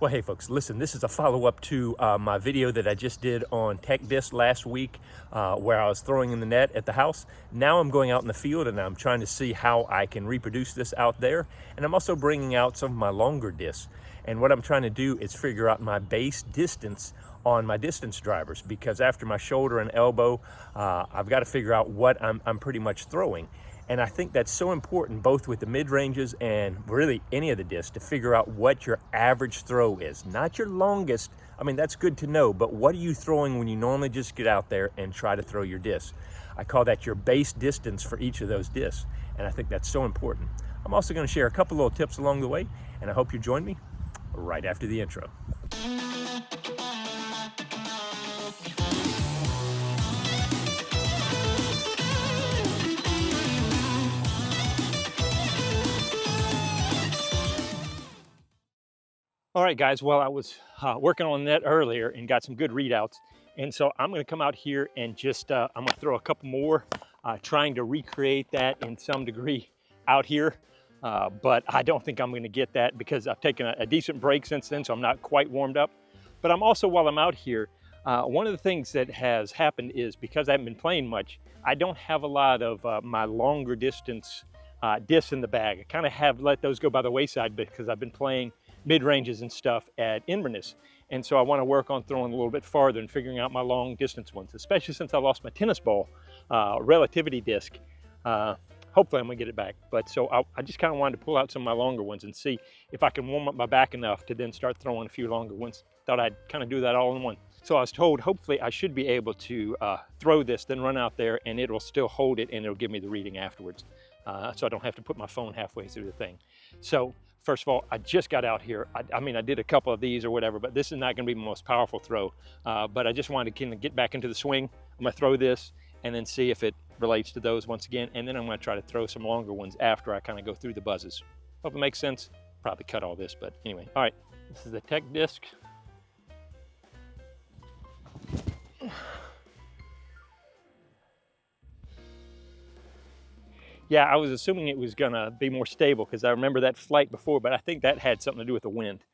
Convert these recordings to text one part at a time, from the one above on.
Well, hey folks, listen, this is a follow-up to my video that I just did on Tech Disc last week where I was throwing in the net at the house. Now I'm going out in the field and I'm trying to see how I can reproduce this out there. And I'm also bringing out some of my longer discs. And what I'm trying to do is figure out my base distance on my distance drivers, because after my shoulder and elbow, I've got to figure out what I'm pretty much throwing. And I think that's so important, both with the mid-ranges and really any of the discs, to figure out what your average throw is. Not your longest. I mean, that's good to know, but what are you throwing when you normally just get out there and try to throw your disc? I call that your base distance for each of those discs, and I think that's so important. I'm also going to share a couple little tips along the way, and I hope you join me right after the intro. All right, guys, well, I was working on that earlier and got some good readouts. And so I'm gonna come out here and just, I'm gonna throw a couple more, trying to recreate that in some degree out here. But I don't think I'm gonna get that because I've taken a decent break since then, so I'm not quite warmed up. But I'm also, while I'm out here, one of the things that has happened is because I haven't been playing much, I don't have a lot of my longer distance discs in the bag. I kind of have let those go by the wayside because I've been playing mid-ranges and stuff at Inverness. And so I want to work on throwing a little bit farther and figuring out my long distance ones, especially since I lost my tennis ball relativity disc. Hopefully I'm gonna get it back. But so I just kind of wanted to pull out some of my longer ones and see if I can warm up my back enough to then start throwing a few longer ones. Thought I'd kind of do that all in one. So I was told, hopefully I should be able to throw this, then run out there and it'll still hold it and it'll give me the reading afterwards. So I don't have to put my phone halfway through the thing. So first of all, I just got out here. I mean, I did a couple of these or whatever, but this is not gonna be my most powerful throw. But I just wanted to kind of get back into the swing. I'm gonna throw this and then see if it relates to those once again. And then I'm gonna try to throw some longer ones after I kind of go through the buzzes. Hope it makes sense. Probably cut all this, but anyway. All right, this is the Tech Disc. Yeah, I was assuming it was gonna be more stable because I remember that flight before, but I think that had something to do with the wind.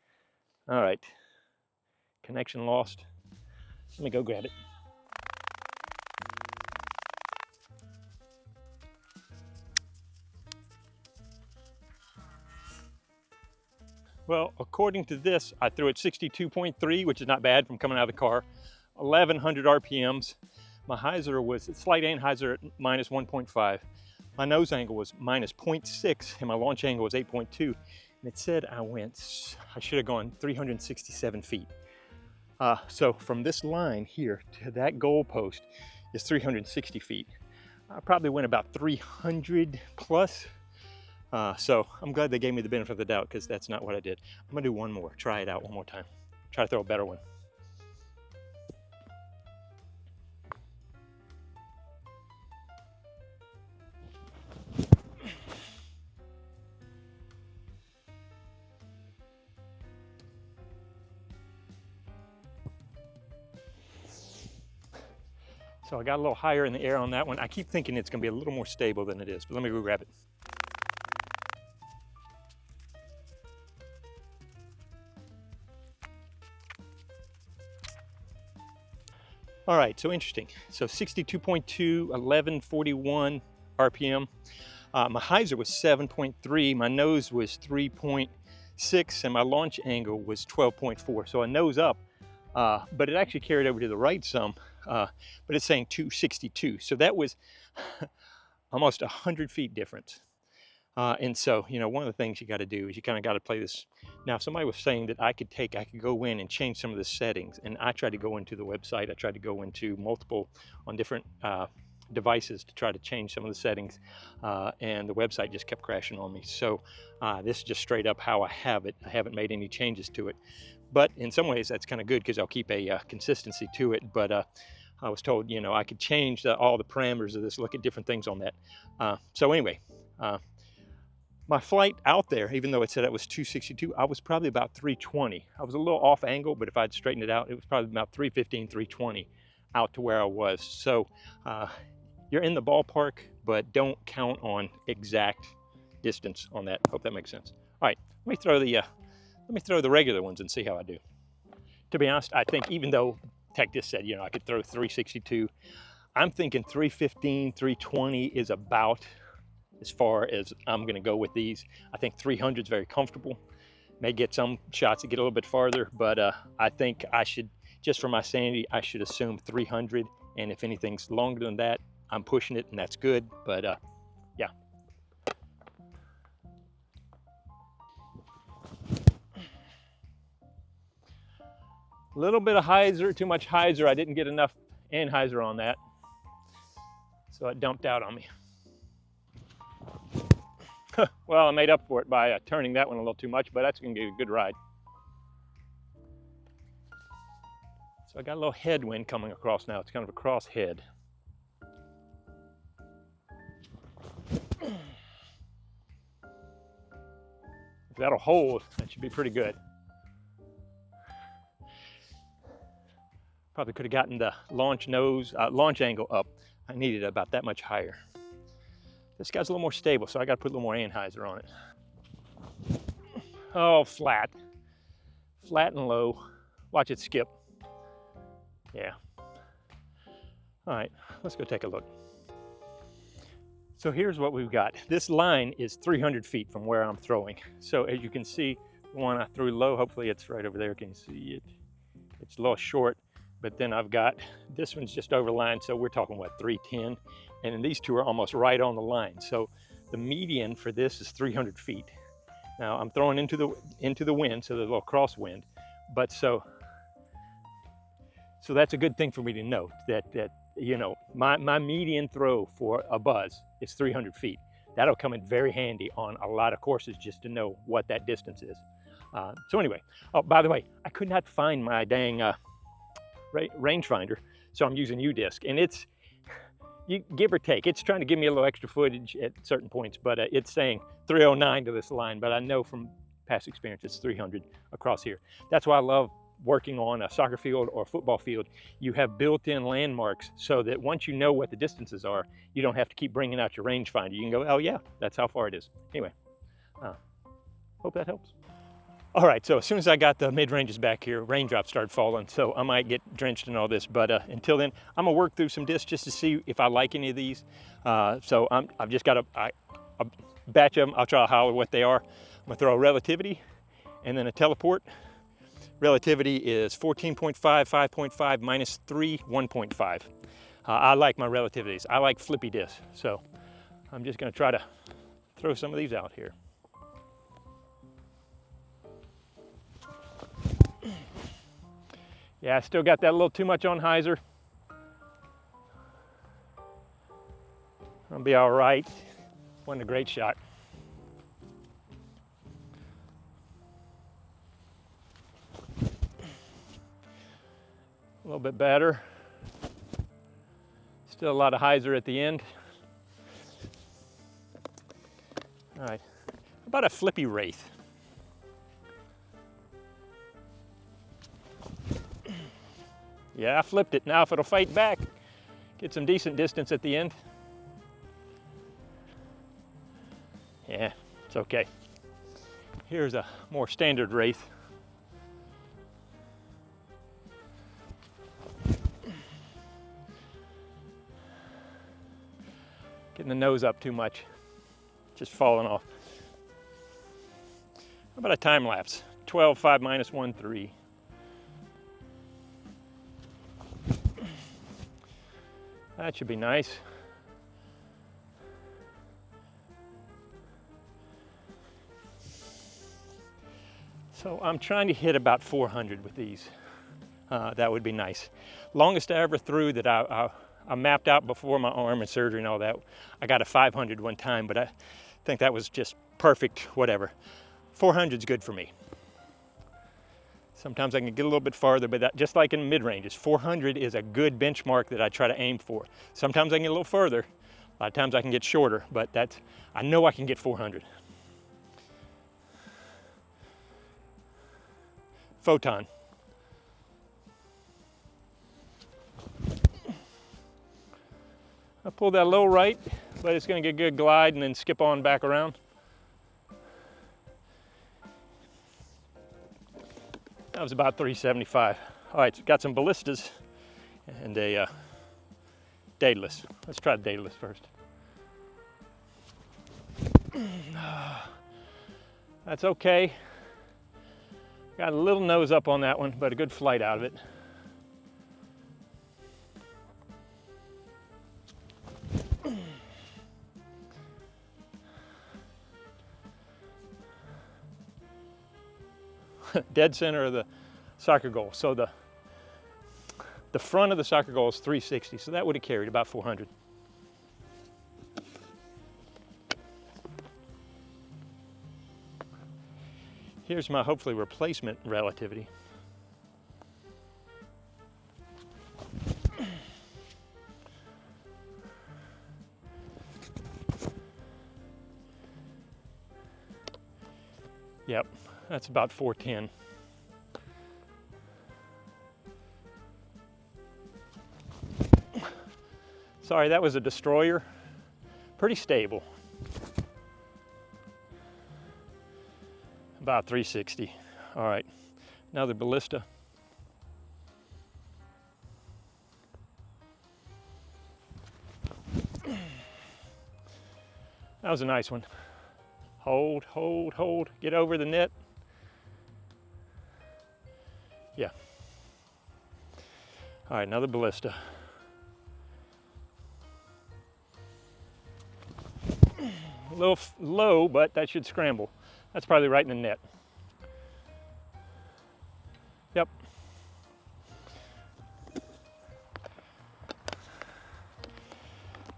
All right, connection lost. Let me go grab it. Well, according to this, I threw it 62.3, which is not bad from coming out of the car. 1100 RPMs. My hyzer was slight anhyzer at minus 1.5. My nose angle was minus 0.6 and my launch angle was 8.2. And it said I should have gone 367 feet. So from this line here to that goal post is 360 feet. I probably went about 300 plus. So I'm glad they gave me the benefit of the doubt because that's not what I did. I'm gonna do one more, try it out one more time. Try to throw a better one. So I got a little higher in the air on that one. I keep thinking it's gonna be a little more stable than it is, but let me go grab it. All right, so interesting. So 62.2, 1141 RPM. My hyzer was 7.3, my nose was 3.6, and my launch angle was 12.4. So a nose up, but it actually carried over to the right some, but it's saying 262. So that was almost 100 feet difference. And so, you know, one of the things you got to do is you kind of got to play this. Now, somebody was saying that I could go in and change some of the settings. And I tried to go into the website. I tried to go into multiple on different devices to try to change some of the settings. And the website just kept crashing on me. So this is just straight up how I have it. I haven't made any changes to it. But in some ways, that's kind of good because I'll keep a consistency to it. But I was told, you know, I could change all the parameters of this, look at different things on that. So anyway, my flight out there, even though it said it was 262, I was probably about 320. I was a little off angle, but if I'd straightened it out, it was probably about 315, 320 out to where I was. So you're in the ballpark, but don't count on exact distance on that. Hope that makes sense. All right, let me throw the Let me throw the regular ones and see how I do. To be honest, I think even though Tech just said, you know, I could throw 362, I'm thinking 315, 320 is about as far as I'm gonna go with these. I think 300 is very comfortable. May get some shots that get a little bit farther, but I think I should, just for my sanity, I should assume 300. And if anything's longer than that, I'm pushing it and that's good, but yeah. A little bit of hyzer, too much hyzer. I didn't get enough anhyzer on that, so it dumped out on me. Well, I made up for it by turning that one a little too much, but that's gonna give a good ride. So I got a little headwind coming across now. It's kind of a cross head. If that'll hold, that should be pretty good. Probably could have gotten the launch angle up. I needed it about that much higher. This guy's a little more stable, so I got to put a little more anhyzer on it. Oh, flat. Flat and low. Watch it skip. Yeah. All right, let's go take a look. So here's what we've got. This line is 300 feet from where I'm throwing. So as you can see, the one I threw low, hopefully it's right over there. Can you see it? It's a little short, but then I've got, this one's just over the line, so we're talking, what, 310? And then these two are almost right on the line. So the median for this is 300 feet. Now I'm throwing into the wind, so there's a little crosswind. But so that's a good thing for me to note, that you know, my median throw for a buzz is 300 feet. That'll come in very handy on a lot of courses just to know what that distance is. So anyway, oh, by the way, I could not find my dang rangefinder, so I'm using UDisc, and it's, you give or take, it's trying to give me a little extra footage at certain points, but it's saying 309 to this line, but I know from past experience it's 300 across here. That's why I love working on a soccer field or a football field. You have built-in landmarks so that once you know what the distances are, you don't have to keep bringing out your rangefinder. You can go, oh yeah, that's how far it is. Anyway, hope that helps. All right, so as soon as I got the mid-ranges back here, raindrops started falling, so I might get drenched in all this, but until then, I'm gonna work through some discs just to see if I like any of these. So I've just got a batch of them. I'll try to holler what they are. I'm gonna throw a relativity and then a teleport. Relativity is 14.5, 5.5, minus 3, 1.5. I like my relativities. I like flippy discs, so I'm just gonna try to throw some of these out here. Yeah, I still got that a little too much on hyzer. I'll be all right. Wasn't a great shot. A little bit better. Still a lot of hyzer at the end. All right, how about a flippy wraith? Yeah, I flipped it. Now if it'll fight back, get some decent distance at the end. Yeah, it's okay. Here's a more standard wraith. Getting the nose up too much, just falling off. How about a time lapse? 12, 5, minus 1, 3. That should be nice. So I'm trying to hit about 400 with these. That would be nice. Longest I ever threw that I mapped out before my arm and surgery and all that, I got a 500 one time, but I think that was just perfect, whatever. 400 is good for me. Sometimes I can get a little bit farther, but that, just like in mid-ranges, 400 is a good benchmark that I try to aim for. Sometimes I can get a little further, a lot of times I can get shorter, but I know I can get 400. Photon. I pull that low right, but it's gonna get a good glide and then skip on back around. That was about 375. All right, got some ballistas and a Daedalus. Let's try the Daedalus first. That's okay. Got a little nose up on that one, but a good flight out of it. Dead center of the soccer goal. So the front of the soccer goal is 360, so that would have carried about 400. Here's my hopefully replacement relativity. Yep, that's about 410. Sorry, that was a destroyer. Pretty stable. About 360. All right, another ballista. That was a nice one. Hold, hold, hold. Get over the net. Yeah. All right, another ballista. A little low, but that should scramble. That's probably right in the net. Yep.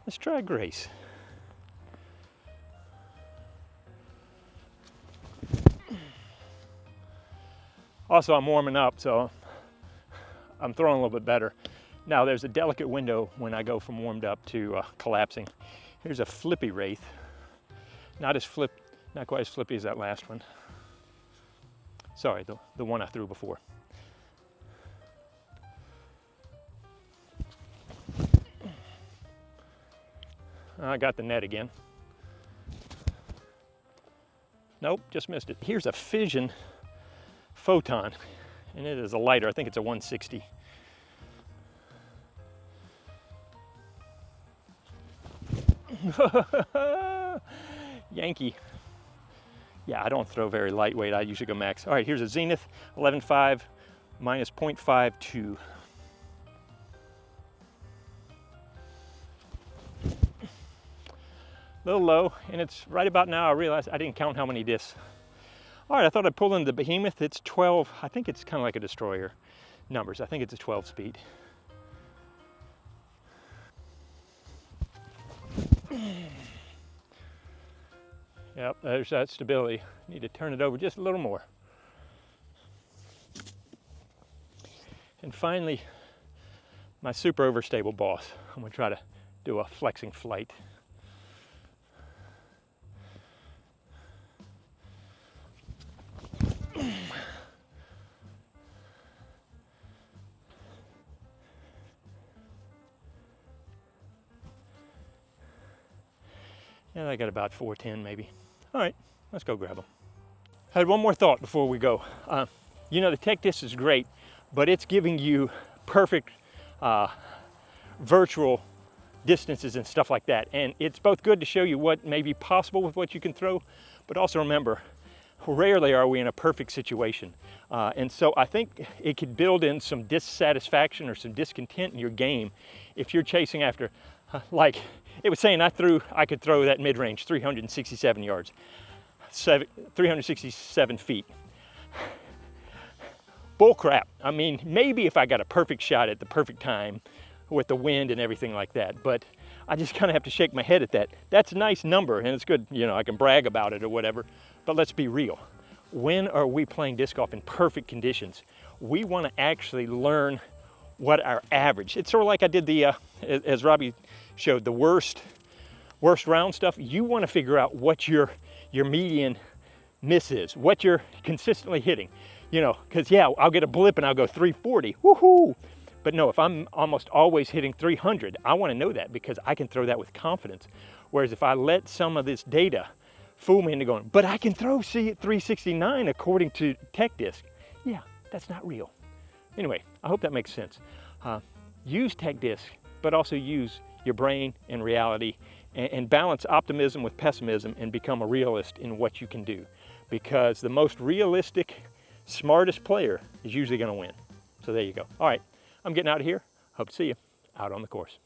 Let's try Grace. Also, I'm warming up, so I'm throwing a little bit better. Now, there's a delicate window when I go from warmed up to collapsing. Here's a flippy Wraith. Not quite as flippy as that last one. Sorry, the one I threw before. I got the net again. Nope, just missed it. Here's a Fission Photon, and it is a lighter. I think it's a 160. Yankee. Yeah, I don't throw very lightweight. I usually go max. All right, here's a Zenith 11.5 minus 0.52. A little low, and it's right about now. I realized I didn't count how many discs. All right, I thought I'd pull in the Behemoth. It's 12. I think it's kind of like a destroyer numbers. I think it's a 12 speed. Yep, there's that stability. Need to turn it over just a little more. And finally, my super overstable boss. I'm gonna try to do a flexing flight. And I got about 410 maybe. All right, let's go grab them. I had one more thought before we go. You know, the Tech Disc is great, but it's giving you perfect virtual distances and stuff like that. And it's both good to show you what may be possible with what you can throw, but also remember, rarely are we in a perfect situation. And so I think it could build in some dissatisfaction or some discontent in your game if you're chasing after, like it was saying I could throw that mid-range 367 yards, 367 feet. Bull crap. I mean, maybe if I got a perfect shot at the perfect time with the wind and everything like that, but I just kind of have to shake my head at that. That's a nice number and it's good, you know, I can brag about it or whatever, but let's be real. When are we playing disc golf in perfect conditions? We want to actually learn what our average, it's sort of like I did the, as Robbie showed, the worst round stuff. You want to figure out what your median miss is, what you're consistently hitting, you know, because yeah, I'll get a blip and I'll go 340, woohoo! But no, if I'm almost always hitting 300, I want to know that because I can throw that with confidence. Whereas if I let some of this data fool me into going, but I can throw 369 according to Tech Disc. Yeah, That's not real. Anyway, I hope that makes sense. Use tech disc, but also use your brain and reality, and balance optimism with pessimism and become a realist in what you can do. Because the most realistic, smartest player is usually going to win. So there you go. All right, I'm getting out of here. Hope to see you out on the course.